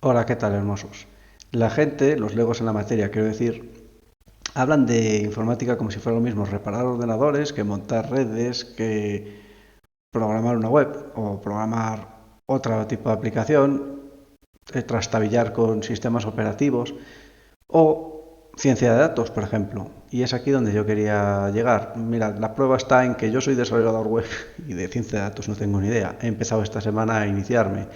Hola, ¿qué tal, hermosos? La gente, los legos en la materia, quiero decir, hablan de informática como si fuera lo mismo reparar ordenadores, que montar redes, que programar una web o programar otro tipo de aplicación, trastabillar con sistemas operativos o ciencia de datos, por ejemplo. Y es aquí donde yo quería llegar. Mira, la prueba está en que yo soy desarrollador web y de ciencia de datos no tengo ni idea. He empezado esta semana a iniciarme.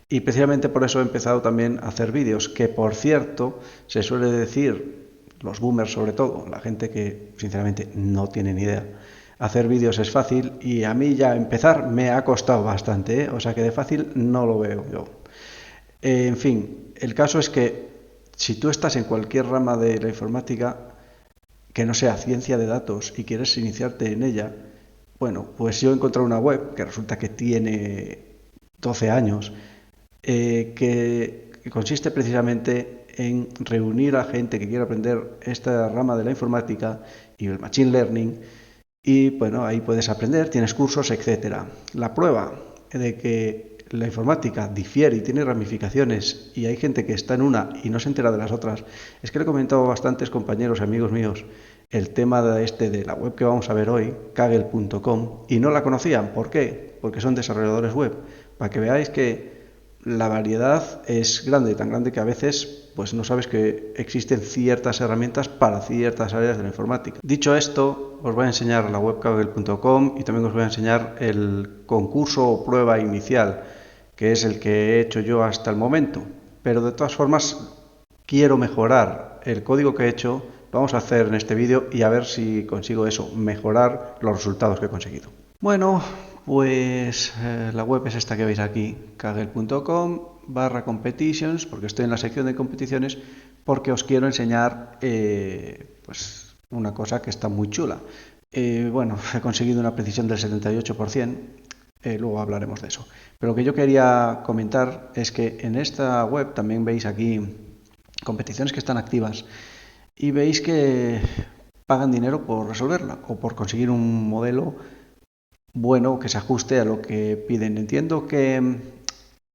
Y precisamente por eso he empezado también a hacer vídeos, que por cierto, se suele decir, los boomers sobre todo, la gente que sinceramente no tiene ni idea, hacer vídeos es fácil y a mí ya empezar me ha costado bastante, ¿eh? O sea que de fácil no lo veo yo. En fin, el caso es que si tú estás en cualquier rama de la informática que no sea ciencia de datos y quieres iniciarte en ella, bueno, pues yo he encontrado una web que resulta que tiene 12 años que consiste precisamente en reunir a gente que quiera aprender esta rama de la informática y el machine learning y bueno, ahí puedes aprender, tienes cursos, etcétera. La prueba de que la informática difiere y tiene ramificaciones y hay gente que está en una y no se entera de las otras, es que le he comentado a bastantes compañeros y amigos míos el tema de la web que vamos a ver hoy, kaggle.com, y no la conocían. ¿Por qué? Porque son desarrolladores web. Para que veáis que la variedad es grande, tan grande que a veces pues no sabes que existen ciertas herramientas para ciertas áreas de la informática. Dicho esto, os voy a enseñar la web kaggle.com y también os voy a enseñar el concurso o prueba inicial, que es el que he hecho yo hasta el momento. Pero de todas formas, quiero mejorar el código que he hecho. Vamos a hacer en este vídeo y a ver si consigo eso, mejorar los resultados que he conseguido. Bueno, pues la web es esta que veis aquí, kaggle.com/competitions, porque estoy en la sección de competiciones, porque os quiero enseñar pues una cosa que está muy chula. Bueno, he conseguido una precisión del 78%, luego hablaremos de eso. Pero lo que yo quería comentar es que en esta web también veis aquí competiciones que están activas y veis que pagan dinero por resolverla o por conseguir un modelo bueno que se ajuste a lo que piden. Entiendo que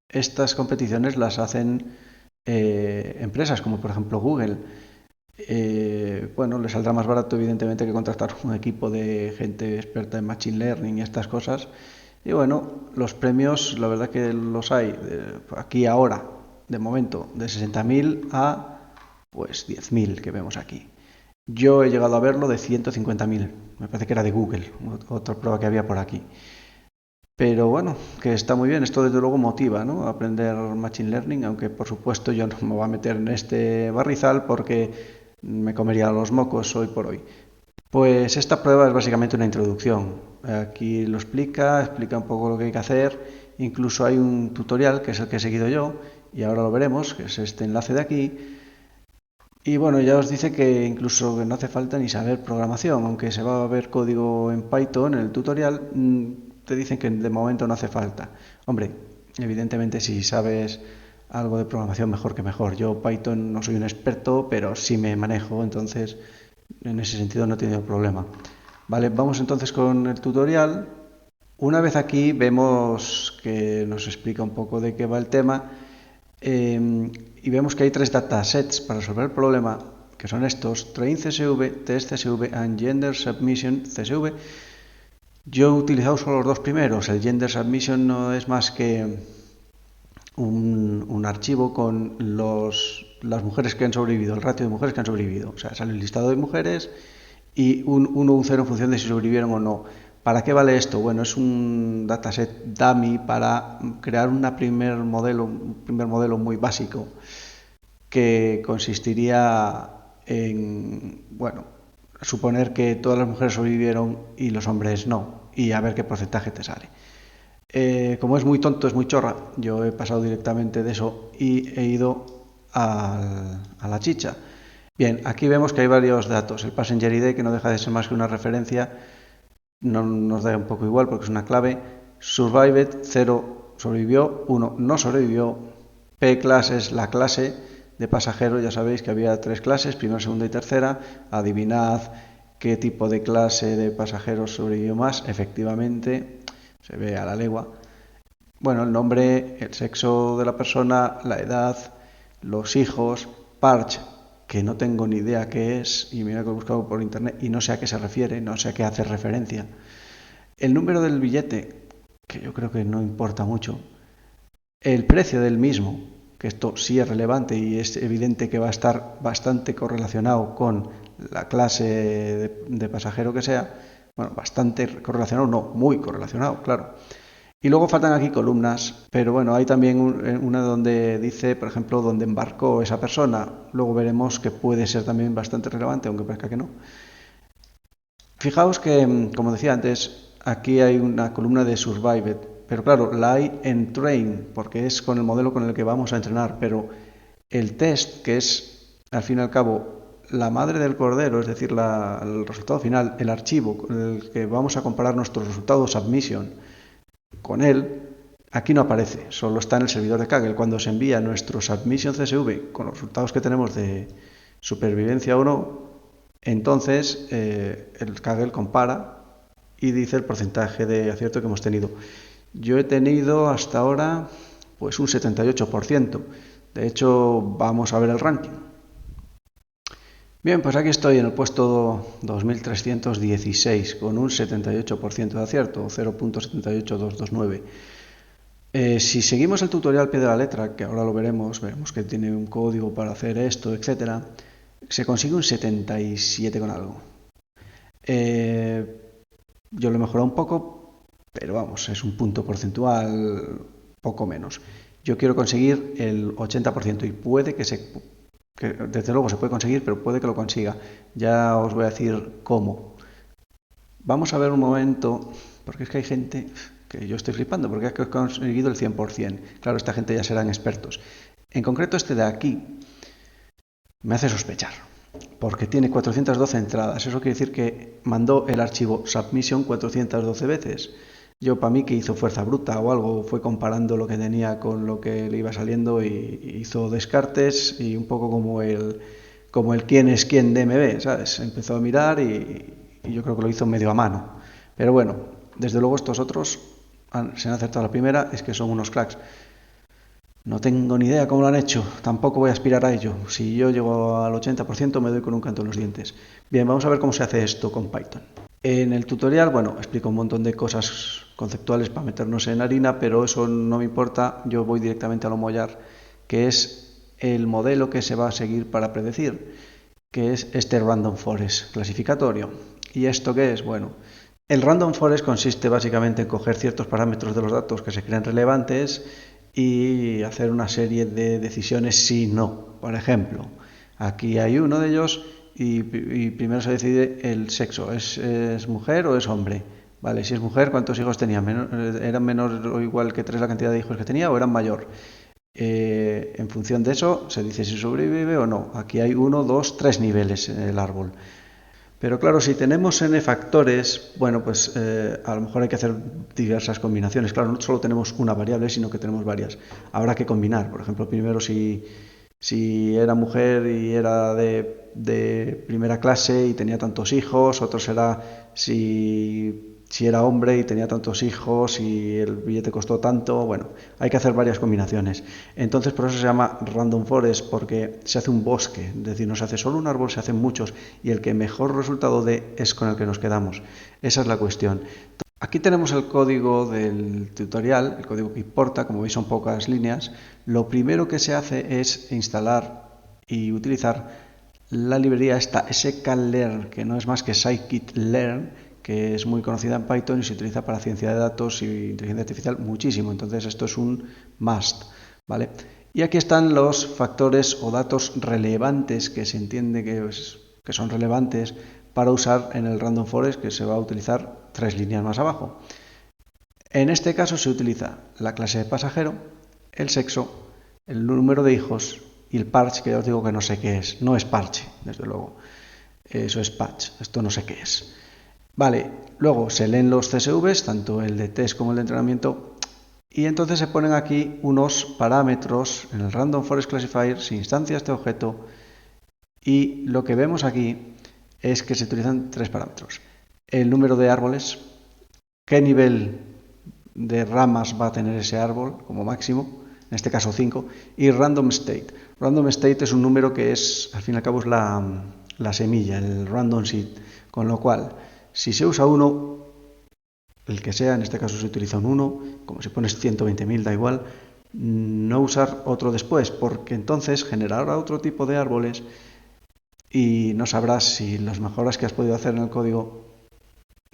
estas competiciones las hacen empresas como por ejemplo Google. Bueno, les saldrá más barato evidentemente que contratar un equipo de gente experta en Machine Learning y estas cosas. Y bueno, los premios, la verdad que los hay aquí ahora, de momento, de 60.000 a pues 10.000 que vemos aquí. Yo he llegado a verlo de 150.000, me parece que era de Google, otra prueba que había por aquí. Pero bueno, que está muy bien, esto desde luego motiva, ¿no? Aprender Machine Learning, aunque por supuesto yo no me voy a meter en este barrizal porque me comería los mocos hoy por hoy. Pues esta prueba es básicamente una introducción. Aquí lo explica un poco lo que hay que hacer, incluso hay un tutorial que es el que he seguido yo y ahora lo veremos, que es este enlace de aquí. Y bueno, ya os dice que incluso que no hace falta ni saber programación, aunque se va a ver código en Python en el tutorial, te dicen que de momento no hace falta. Hombre, evidentemente si sabes algo de programación mejor que mejor. Yo Python no soy un experto, pero sí me manejo, entonces en ese sentido no he tenido problema. Vale, vamos entonces con el tutorial. Una vez aquí vemos que nos explica un poco de qué va el tema y vemos que hay tres datasets para resolver el problema, que son estos: Train CSV, Test CSV and Gender Submission CSV. Yo he utilizado solo los dos primeros. El Gender Submission no es más que un archivo con las mujeres que han sobrevivido, el ratio de mujeres que han sobrevivido. O sea, sale el listado de mujeres y un 1 un 0 en función de si sobrevivieron o no. ¿Para qué vale esto? Bueno, es un dataset dummy para crear un primer modelo muy básico que consistiría en, bueno, suponer que todas las mujeres sobrevivieron y los hombres no, y a ver qué porcentaje te sale. Como es muy tonto, es muy chorra, yo he pasado directamente de eso y he ido a la chicha. Bien, aquí vemos que hay varios datos. El passenger ID, que no deja de ser más que una referencia, no nos da un poco igual porque es una clave. Survived, 0 sobrevivió, 1 no sobrevivió. P-class es la clase de pasajero, ya sabéis que había tres clases, primera, segunda y tercera. Adivinad qué tipo de clase de pasajeros sobrevivió más, efectivamente, se ve a la legua. Bueno, el nombre, el sexo de la persona, la edad, los hijos, parch, que no tengo ni idea qué es, y mira que lo he buscado por internet y no sé a qué se refiere, no sé a qué hace referencia. El número del billete, que yo creo que no importa mucho. El precio del mismo, que esto sí es relevante y es evidente que va a estar bastante correlacionado con la clase de pasajero que sea. Bueno, bastante correlacionado, no, muy correlacionado, claro. Y luego faltan aquí columnas, pero bueno, hay también una donde dice, por ejemplo, dónde embarcó esa persona. Luego veremos que puede ser también bastante relevante, aunque parezca que no. Fijaos que, como decía antes, aquí hay una columna de Survived, pero claro, la hay en Train, porque es con el modelo con el que vamos a entrenar, pero el test, que es al fin y al cabo la madre del cordero, es decir, el resultado final, el archivo con el que vamos a comparar nuestros resultados submission con él, aquí no aparece, solo está en el servidor de Kaggle. Cuando se envía nuestro submission CSV con los resultados que tenemos de supervivencia o no, entonces el Kaggle compara y dice el porcentaje de acierto que hemos tenido. Yo he tenido hasta ahora pues un 78%. De hecho, vamos a ver el ranking. Bien, pues aquí estoy en el puesto 2316 con un 78% de acierto, 0.78229. Si seguimos el tutorial al pie de la letra, que ahora lo veremos, veremos que tiene un código para hacer esto, etcétera, se consigue un 77 con algo. Yo lo he mejorado un poco, pero vamos, es un punto porcentual poco menos. Yo quiero conseguir el 80% y puede que desde luego se puede conseguir, pero puede que lo consiga. Ya os voy a decir cómo. Vamos a ver un momento, porque es que hay gente que yo estoy flipando, porque ha conseguido el 100%. Claro, esta gente ya serán expertos. En concreto este de aquí me hace sospechar, porque tiene 412 entradas. Eso quiere decir que mandó el archivo submission 412 veces. Yo, para mí, que hizo fuerza bruta o algo, fue comparando lo que tenía con lo que le iba saliendo y hizo descartes y un poco como el quién es quién de MB, ¿sabes? Empezó a mirar y yo creo que lo hizo medio a mano. Pero bueno, desde luego estos otros se han acertado la primera, es que son unos cracks. No tengo ni idea cómo lo han hecho, tampoco voy a aspirar a ello. Si yo llego al 80% me doy con un canto en los dientes. Bien, vamos a ver cómo se hace esto con Python. En el tutorial, bueno, explico un montón de cosas conceptuales para meternos en harina, pero eso no me importa, yo voy directamente a lo mollar, que es el modelo que se va a seguir para predecir, que es este Random Forest clasificatorio. ¿Y esto qué es? Bueno, el Random Forest consiste básicamente en coger ciertos parámetros de los datos que se creen relevantes y hacer una serie de decisiones sí no. Por ejemplo, aquí hay uno de ellos y primero se decide el sexo, ¿es mujer o es hombre? Vale, si es mujer, ¿cuántos hijos tenía? ¿Eran menor o igual que 3 la cantidad de hijos que tenía o eran mayor? En función de eso se dice si sobrevive o no. Aquí hay 1, 2, 3 niveles en el árbol. Pero claro, si tenemos n factores, bueno, pues a lo mejor hay que hacer diversas combinaciones. Claro, no solo tenemos una variable, sino que tenemos varias. Habrá que combinar. Por ejemplo, primero si era mujer y era de primera clase y tenía tantos hijos, otro será si era hombre y tenía tantos hijos y el billete costó tanto. Bueno, hay que hacer varias combinaciones. Entonces por eso se llama Random Forest, porque se hace un bosque, es decir, no se hace solo un árbol, se hacen muchos y el que mejor resultado dé es con el que nos quedamos. Esa es la cuestión. Aquí tenemos el código del tutorial, el código que importa, como veis son pocas líneas. Lo primero que se hace es instalar y utilizar la librería esta sklearn, que no es más que scikit-learn, que es muy conocida en Python y se utiliza para ciencia de datos y inteligencia artificial muchísimo. Entonces esto es un must, ¿vale? Y aquí están los factores o datos relevantes que se entiende que son relevantes para usar en el Random Forest, que se va a utilizar 3 líneas más abajo. En este caso se utiliza la clase de pasajero, el sexo, el número de hijos y el parche, que ya os digo que no sé qué es. No es parche, desde luego. Eso es patch, esto no sé qué es. Vale, luego se leen los CSVs, tanto el de test como el de entrenamiento, y entonces se ponen aquí unos parámetros en el Random Forest Classifier, se instancia este objeto, y lo que vemos aquí es que se utilizan 3 parámetros. El número de árboles, qué nivel de ramas va a tener ese árbol como máximo, en este caso 5, y random state. Random state es un número que es, al fin y al cabo, es la semilla, el random seed, con lo cual, si se usa uno, el que sea, en este caso se utiliza un 1, como si pones 120.000 da igual, no usar otro después, porque entonces generará otro tipo de árboles y no sabrás si las mejoras que has podido hacer en el código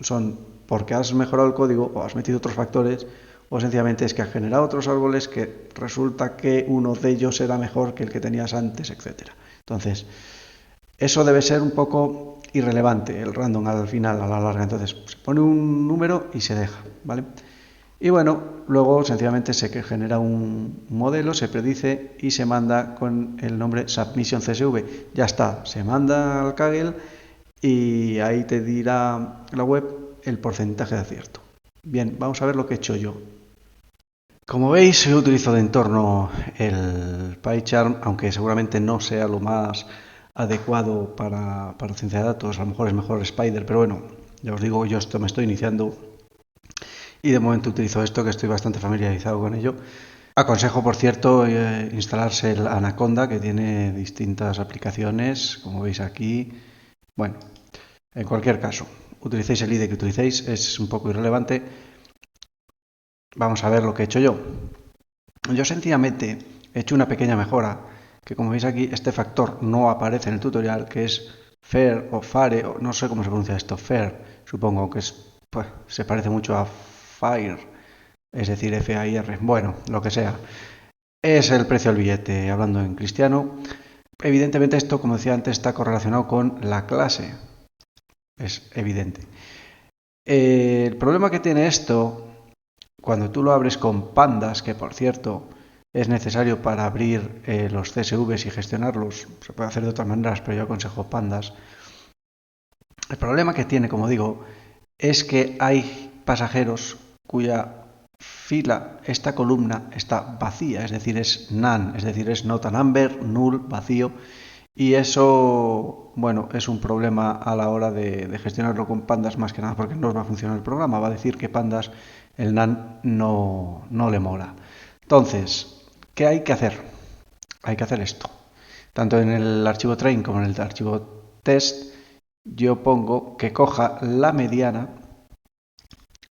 son porque has mejorado el código o has metido otros factores, o sencillamente es que has generado otros árboles que resulta que uno de ellos era mejor que el que tenías antes, etc. Entonces, eso debe ser un poco irrelevante, el random al final, a la larga. Entonces, se pone un número y se deja, ¿vale? Y bueno, luego sencillamente se genera un modelo, se predice y se manda con el nombre Submission CSV. Ya está, se manda al Kaggle y ahí te dirá la web el porcentaje de acierto. Bien, vamos a ver lo que he hecho yo. Como veis, yo utilizo de entorno el PyCharm, aunque seguramente no sea lo más adecuado para ciencia de datos. A lo mejor es mejor Spider, pero bueno, ya os digo, yo me estoy iniciando y de momento utilizo esto, que estoy bastante familiarizado con ello. Aconsejo, por cierto, instalarse el Anaconda, que tiene distintas aplicaciones, como veis aquí. Bueno, en cualquier caso, utilicéis el IDE que utilicéis, es un poco irrelevante. Vamos a ver lo que he hecho yo. Yo sencillamente he hecho una pequeña mejora, que como veis aquí, este factor no aparece en el tutorial, que es fair o fare, o no sé cómo se pronuncia esto, fair, supongo que es, pues, se parece mucho a fire, es decir, FAIR, bueno, lo que sea. Es el precio del billete, hablando en cristiano. Evidentemente esto, como decía antes, está correlacionado con la clase, es evidente. El problema que tiene esto, cuando tú lo abres con pandas, que por cierto es necesario para abrir los CSVs y gestionarlos, se puede hacer de otras maneras, pero yo aconsejo pandas. El problema que tiene, como digo, es que hay pasajeros cuya fila, esta columna está vacía, es decir, es none, es decir, es not a number, null, vacío, y eso, bueno, es un problema a la hora de gestionarlo con pandas, más que nada porque no os va a funcionar el programa, va a decir que pandas el NaN no le mola. Entonces, ¿qué hay que hacer? Hay que hacer esto. Tanto en el archivo train como en el archivo test, yo pongo que coja la mediana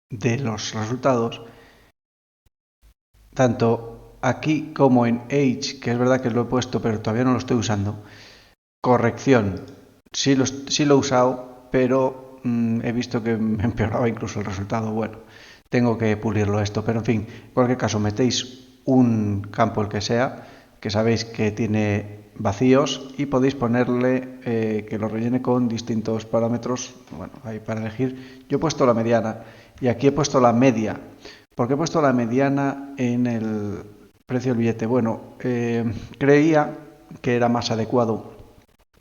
de los resultados, tanto aquí como en age, que es verdad que lo he puesto, pero todavía no lo estoy usando. Corrección, sí lo he usado, pero he visto que me empeoraba incluso el resultado. Bueno, tengo que pulirlo esto, pero en fin, en cualquier caso, metéis un campo el que sea, que sabéis que tiene vacíos y podéis ponerle que lo rellene con distintos parámetros. Bueno, ahí para elegir. Yo he puesto la mediana y aquí he puesto la media. ¿Por qué he puesto la mediana en el precio del billete? Bueno, creía que era más adecuado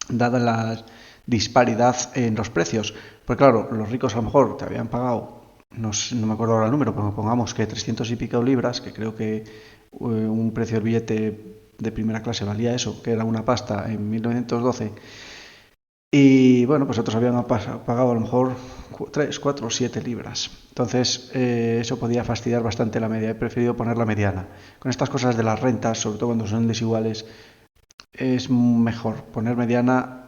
dada la disparidad en los precios. Pues claro, los ricos a lo mejor te habían pagado, no me acuerdo ahora el número, pero pongamos que 300 y pico libras, que creo que un precio del billete de primera clase valía eso, que era una pasta en 1912. Y bueno, pues otros habían pagado a lo mejor 3, 4 o 7 libras. Entonces, eso podía fastidiar bastante la media. He preferido poner la mediana. Con estas cosas de las rentas, sobre todo cuando son desiguales, es mejor poner mediana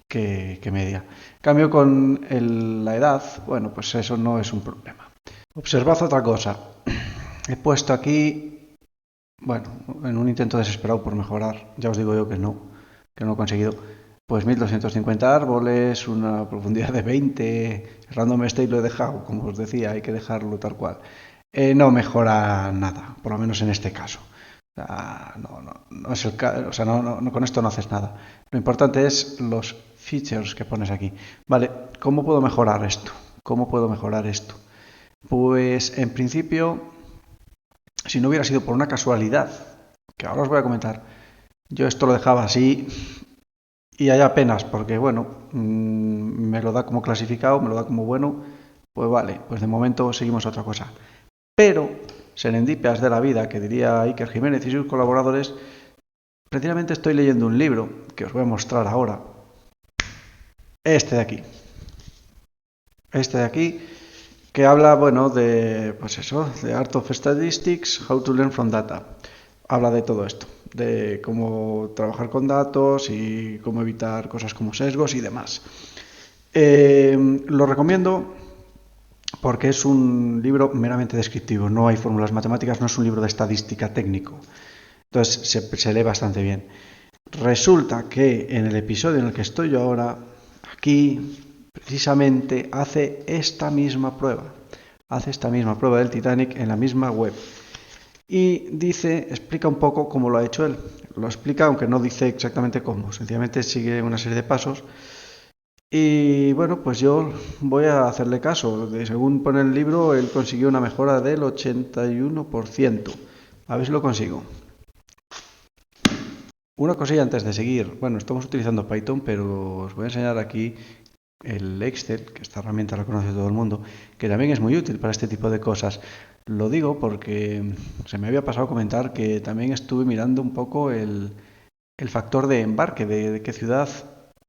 que media. En cambio, con la edad, bueno, pues eso no es un problema. Observad otra cosa. He puesto aquí, bueno, en un intento desesperado por mejorar, ya os digo yo que no he conseguido, pues 1250 árboles, una profundidad de 20, el random state lo he dejado, como os decía, hay que dejarlo tal cual. No mejora nada, por lo menos en este caso. No es el caso, o sea, con esto no haces nada. Lo importante es los features que pones aquí. Vale, ¿cómo puedo mejorar esto? ¿Cómo puedo mejorar esto? Pues en principio, si no hubiera sido por una casualidad, que ahora os voy a comentar, yo esto lo dejaba así y hay apenas, porque bueno, me lo da como clasificado, me lo da como bueno, pues vale, pues de momento seguimos a otra cosa. Pero, serendipias de la vida, que diría Iker Jiménez y sus colaboradores, precisamente estoy leyendo un libro que os voy a mostrar ahora. Este de aquí. Este de aquí, que habla, bueno, de, pues eso, de Art of Statistics, How to Learn from Data. Habla de todo esto, de cómo trabajar con datos y cómo evitar cosas como sesgos y demás. Lo recomiendo porque es un libro meramente descriptivo, no hay fórmulas matemáticas, no es un libro de estadística técnico. Entonces se lee bastante bien. Resulta que en el episodio en el que estoy yo ahora, aquí precisamente hace esta misma prueba. Hace esta misma prueba del Titanic en la misma web. Y dice, explica un poco cómo lo ha hecho él. Lo explica, aunque no dice exactamente cómo. Sencillamente sigue una serie de pasos. Y bueno, pues yo voy a hacerle caso. Según pone el libro, él consiguió una mejora del 81%. A ver si lo consigo. Una cosilla antes de seguir. Bueno, estamos utilizando Python, pero os voy a enseñar aquí el Excel, que esta herramienta la conoce todo el mundo, que también es muy útil para este tipo de cosas. Lo digo porque se me había pasado comentar que también estuve mirando un poco el factor de embarque, de qué ciudad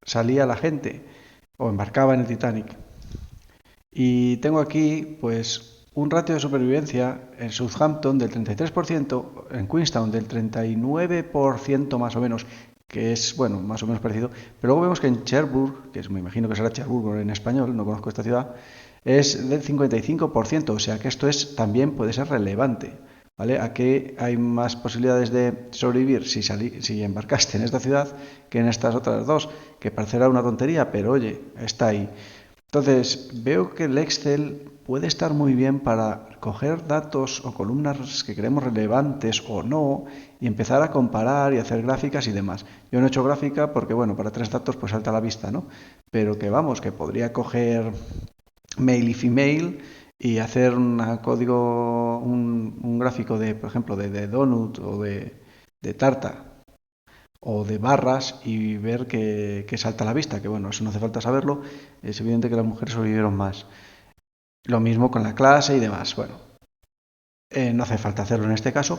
salía la gente o embarcaba en el Titanic. Y tengo aquí, pues, un ratio de supervivencia en Southampton del 33%, en Queenstown del 39% más o menos, que es, bueno, más o menos parecido. Pero luego vemos que en Cherbourg, me imagino que será Cherbourg en español, no conozco esta ciudad, es del 55%, o sea que esto también puede ser relevante. ¿Vale? Aquí hay más posibilidades de sobrevivir si embarcaste en esta ciudad que en estas otras dos, que parecerá una tontería, pero oye, está ahí. Entonces, veo que el Excel puede estar muy bien para coger datos o columnas que creemos relevantes o no y empezar a comparar y hacer gráficas y demás. Yo no he hecho gráfica porque, bueno, para 3 datos pues salta a la vista, ¿no? Pero que vamos, que podría coger male y female y hacer un gráfico de, por ejemplo, de donut o de tarta o de barras y ver que salta a la vista, que bueno, eso no hace falta saberlo, es evidente que las mujeres sobrevivieron más. Lo mismo con la clase y demás. Bueno, no hace falta hacerlo en este caso,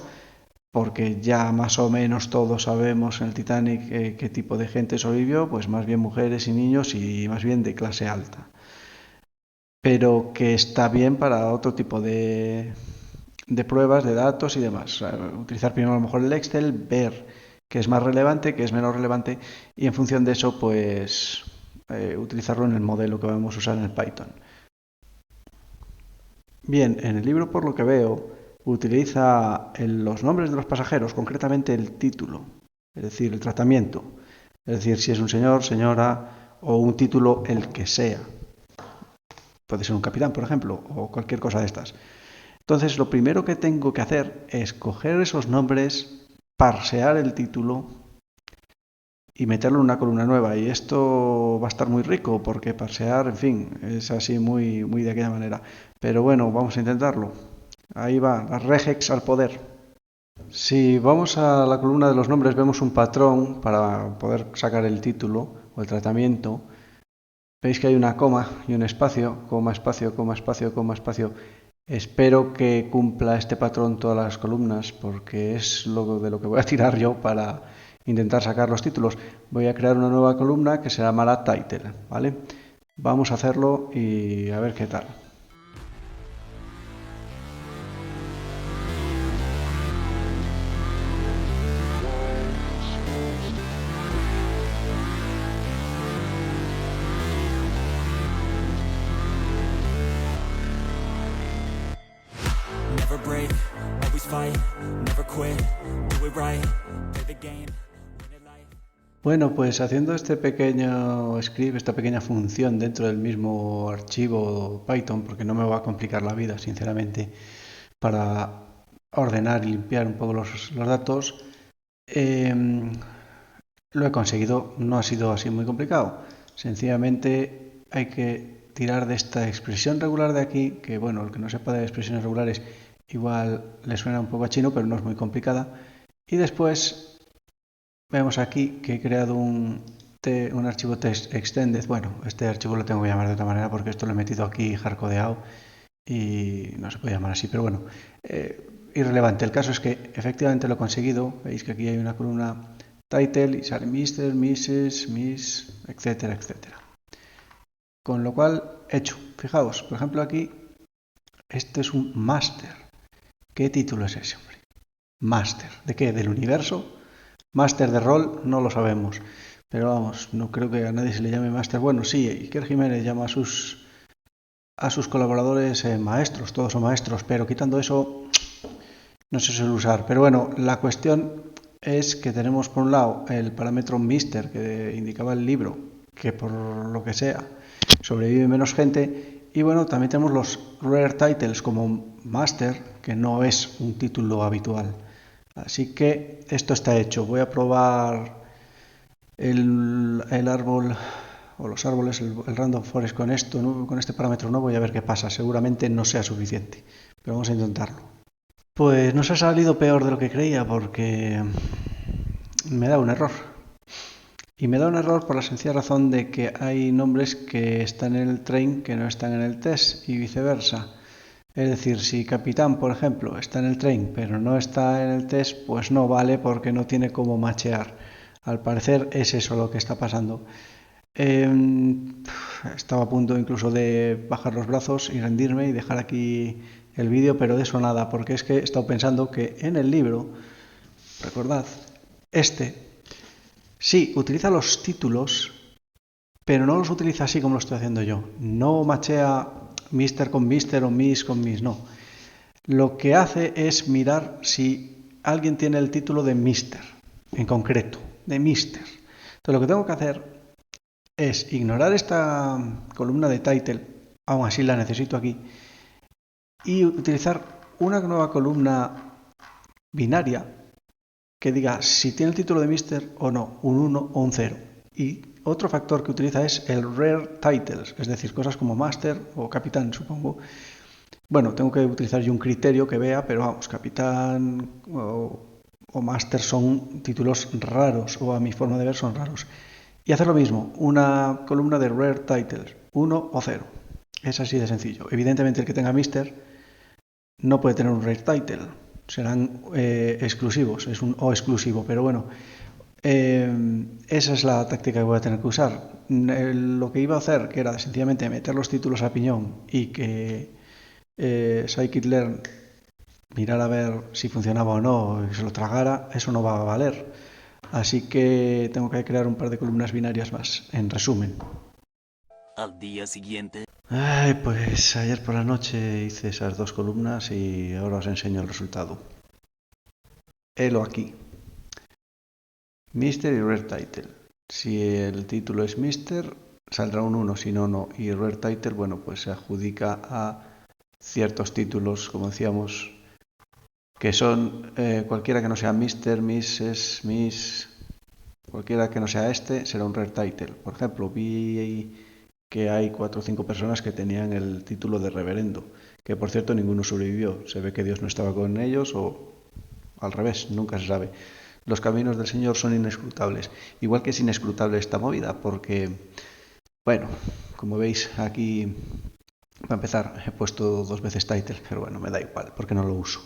porque ya más o menos todos sabemos en el Titanic qué tipo de gente sobrevivió, pues más bien mujeres y niños y más bien de clase alta. Pero que está bien para otro tipo de pruebas, de datos y demás. Utilizar primero a lo mejor el Excel, ver qué es más relevante, qué es menos relevante y en función de eso pues utilizarlo en el modelo que vamos a usar en el Python. Bien, en el libro por lo que veo utiliza los nombres de los pasajeros, concretamente el título, es decir, el tratamiento, es decir, si es un señor, señora o un título el que sea. Puede ser un capitán, por ejemplo, o cualquier cosa de estas. Entonces, lo primero que tengo que hacer es coger esos nombres, parsear el título y meterlo en una columna nueva. Y esto va a estar muy rico porque parsear, en fin, es así muy, muy de aquella manera. Pero bueno, vamos a intentarlo. Ahí va, las regex al poder. Si vamos a la columna de los nombres, vemos un patrón para poder sacar el título o el tratamiento. Veis que hay una coma y un espacio, coma, espacio, coma, espacio, coma, espacio. Espero que cumpla este patrón todas las columnas porque es de lo que voy a tirar yo para intentar sacar los títulos. Voy a crear una nueva columna que se llamará title, ¿vale? Vamos a hacerlo y a ver qué tal. Never break, always fight, never quit, do it right, play the game. Bueno, pues haciendo este pequeño script, esta pequeña función dentro del mismo archivo Python, porque no me va a complicar la vida, sinceramente, para ordenar y limpiar un poco los datos, lo he conseguido. No ha sido así muy complicado. Sencillamente hay que tirar de esta expresión regular de aquí, que bueno, el que no sepa de expresiones regulares igual le suena un poco a chino, pero no es muy complicada. Y después vemos aquí que he creado un archivo text extended. Bueno, este archivo lo tengo que llamar de otra manera porque esto lo he metido aquí hardcodeado y no se puede llamar así, pero bueno, irrelevante. El caso es que efectivamente lo he conseguido. Veis que aquí hay una columna title y sale Mr., Mrs., Miss, etcétera, etcétera. Con lo cual, hecho. Fijaos, por ejemplo aquí Este es un máster. ¿Qué título es ese, hombre? Máster. ¿De qué? ¿Del universo? Máster de rol, no lo sabemos. Pero vamos, no creo que a nadie se le llame máster. Bueno, sí, Iker Jiménez llama a sus colaboradores maestros, todos son maestros, pero quitando eso, no se suele usar. Pero bueno, la cuestión es que tenemos por un lado el parámetro Mister que indicaba el libro, que por lo que sea sobrevive menos gente. Y bueno, también tenemos los Rare Titles como Master, que no es un título habitual. Así que esto está hecho. Voy a probar el árbol o los árboles, el Random Forest con esto, ¿no? Con este parámetro no voy a ver qué pasa. Seguramente no sea suficiente, pero vamos a intentarlo. Pues nos ha salido peor de lo que creía porque me da un error. Y me da un error por la sencilla razón de que hay nombres que están en el train que no están en el test y viceversa. Es decir, si capitán, por ejemplo, está en el train pero no está en el test, pues no vale porque no tiene cómo machear. Al parecer es eso lo que está pasando. Estaba a punto incluso de bajar los brazos y rendirme y dejar aquí el vídeo, pero de eso nada, porque es que he estado pensando que en el libro, recordad, sí utiliza los títulos, pero no los utiliza así como lo estoy haciendo yo. No machea Mister con Mister o Miss con Miss, no. Lo que hace es mirar si alguien tiene el título de Mister, en concreto, de Mister. Entonces lo que tengo que hacer es ignorar esta columna de title, aún así la necesito aquí, y utilizar una nueva columna binaria que diga si tiene el título de Mister o no, un 1 o un 0. Y otro factor que utiliza es el Rare Titles, es decir, cosas como Master o Capitán, supongo. Bueno, tengo que utilizar yo un criterio que vea, pero vamos, Capitán o Master son títulos raros, o a mi forma de ver son raros. Y hacer lo mismo, una columna de Rare Titles, 1 o 0. Es así de sencillo. Evidentemente el que tenga Mister no puede tener un Rare Title, serán exclusivos, es un O exclusivo, pero bueno, esa es la táctica que voy a tener que usar. Lo que iba a hacer, que era sencillamente meter los títulos a piñón y que Scikit-learn mirara a ver si funcionaba o no y se lo tragara, eso no va a valer. Así que tengo que crear un par de columnas binarias más, en resumen. Al día siguiente. Ay, pues ayer por la noche hice esas dos columnas y ahora os enseño el resultado. Helo aquí. Mister y Rare Title. Si el título es Mister, saldrá un 1, si no, no. Y Rare Title, bueno, pues se adjudica a ciertos títulos, como decíamos, que son cualquiera que no sea Mister, Mrs, Miss, cualquiera que no sea este, será un Rare Title. Por ejemplo, vi que hay 4 o 5 personas que tenían el título de reverendo, que por cierto ninguno sobrevivió. Se ve que Dios no estaba con ellos o al revés, nunca se sabe. Los caminos del Señor son inescrutables. Igual que es inescrutable esta movida, porque, bueno, como veis aquí, para empezar, he puesto 2 veces title, pero bueno, me da igual, porque no lo uso.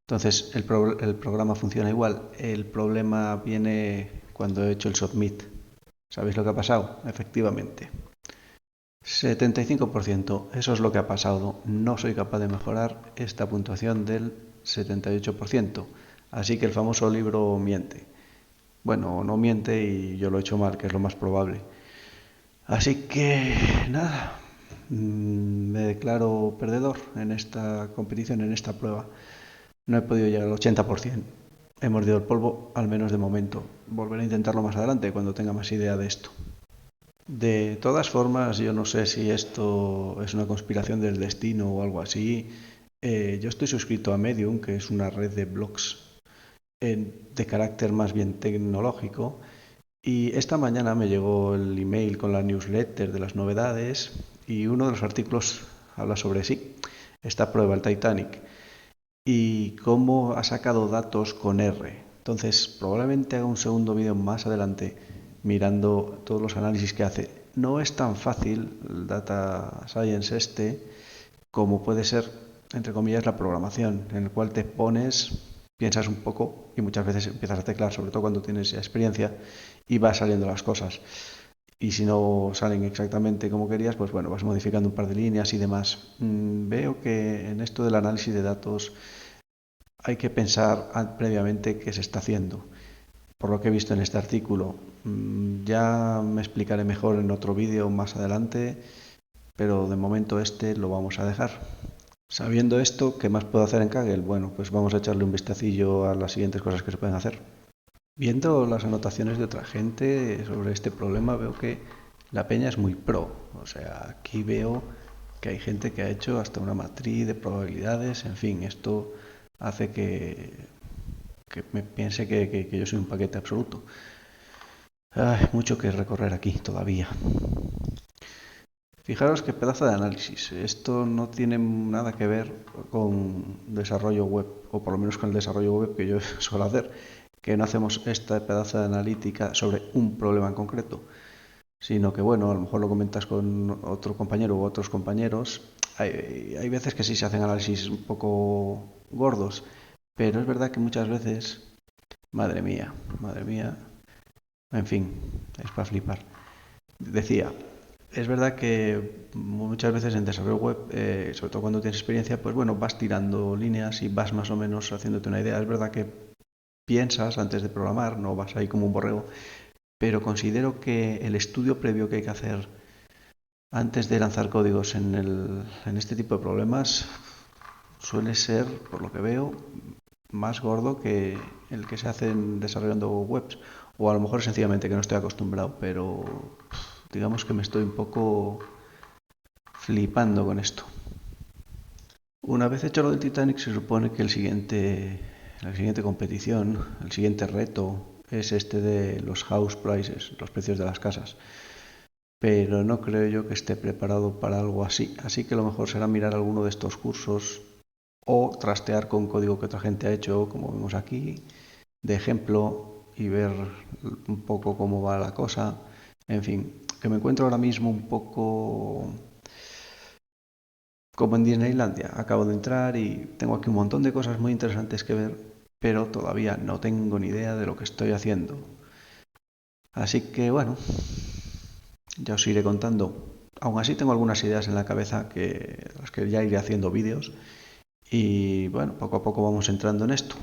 Entonces, el programa funciona igual. El problema viene cuando he hecho el submit. ¿Sabéis lo que ha pasado? Efectivamente. 75%, eso es lo que ha pasado. No soy capaz de mejorar esta puntuación del 78%. Así que el famoso libro miente. Bueno, no miente y yo lo he hecho mal, que es lo más probable. Así que nada, me declaro perdedor en esta competición, en esta prueba. No he podido llegar al 80%. He mordido el polvo, al menos de momento. Volveré a intentarlo más adelante, cuando tenga más idea de esto. De todas formas, yo no sé si esto es una conspiración del destino o algo así. Yo estoy suscrito a Medium, que es una red de blogs de carácter más bien tecnológico, y esta mañana me llegó el email con la newsletter de las novedades y uno de los artículos habla sobre esta prueba, el Titanic, y cómo ha sacado datos con R. Entonces probablemente haga un segundo vídeo más adelante mirando todos los análisis que hace. No es tan fácil el data science como puede ser, entre comillas, la programación, en el cual te pones, piensas un poco y muchas veces empiezas a teclar, sobre todo cuando tienes ya experiencia, y vas saliendo las cosas. y si no salen exactamente como querías, pues bueno, vas modificando un par de líneas y demás. Veo que en esto del análisis de datos hay que pensar previamente qué se está haciendo. Por lo que he visto en este artículo, ya me explicaré mejor en otro vídeo más adelante, pero de momento este lo vamos a dejar. Sabiendo esto, ¿qué más puedo hacer en Kaggle? Bueno, pues vamos a echarle un vistacillo a las siguientes cosas que se pueden hacer. Viendo las anotaciones de otra gente sobre este problema, veo que la peña es muy pro. O sea, aquí veo que hay gente que ha hecho hasta una matriz de probabilidades. En fin, esto hace que me piense que yo soy un paquete absoluto. Hay mucho que recorrer aquí todavía. Fijaros qué pedazo de análisis. Esto no tiene nada que ver con desarrollo web, o por lo menos con el desarrollo web que yo suelo hacer, que no hacemos este pedazo de analítica sobre un problema en concreto, sino que, bueno, a lo mejor lo comentas con otro compañero u otros compañeros. Hay veces que sí se hacen análisis un poco gordos, pero es verdad que muchas veces, madre mía, en fin, es para flipar. Decía, es verdad que muchas veces en desarrollo web, sobre todo cuando tienes experiencia, pues bueno, vas tirando líneas y vas más o menos haciéndote una idea. Es verdad que piensas antes de programar, no vas ahí como un borrego, pero considero que el estudio previo que hay que hacer antes de lanzar códigos en este tipo de problemas suele ser, por lo que veo, más gordo que el que se hace desarrollando webs. O a lo mejor sencillamente que no estoy acostumbrado, pero digamos que me estoy un poco flipando con esto. Una vez hecho lo del Titanic, se supone que la siguiente competición, el siguiente reto, es este de los house prices, los precios de las casas. Pero no creo yo que esté preparado para algo así. Así que lo mejor será mirar alguno de estos cursos o trastear con código que otra gente ha hecho, como vemos aquí, de ejemplo, y ver un poco cómo va la cosa. En fin, que me encuentro ahora mismo un poco como en Disneylandia. Acabo de entrar y tengo aquí un montón de cosas muy interesantes que ver, pero todavía no tengo ni idea de lo que estoy haciendo. Así que bueno, ya os iré contando. Aún así tengo algunas ideas en la cabeza que las que ya iré haciendo vídeos y bueno, poco a poco vamos entrando en esto.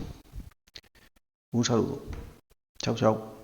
Un saludo. Chao, chao.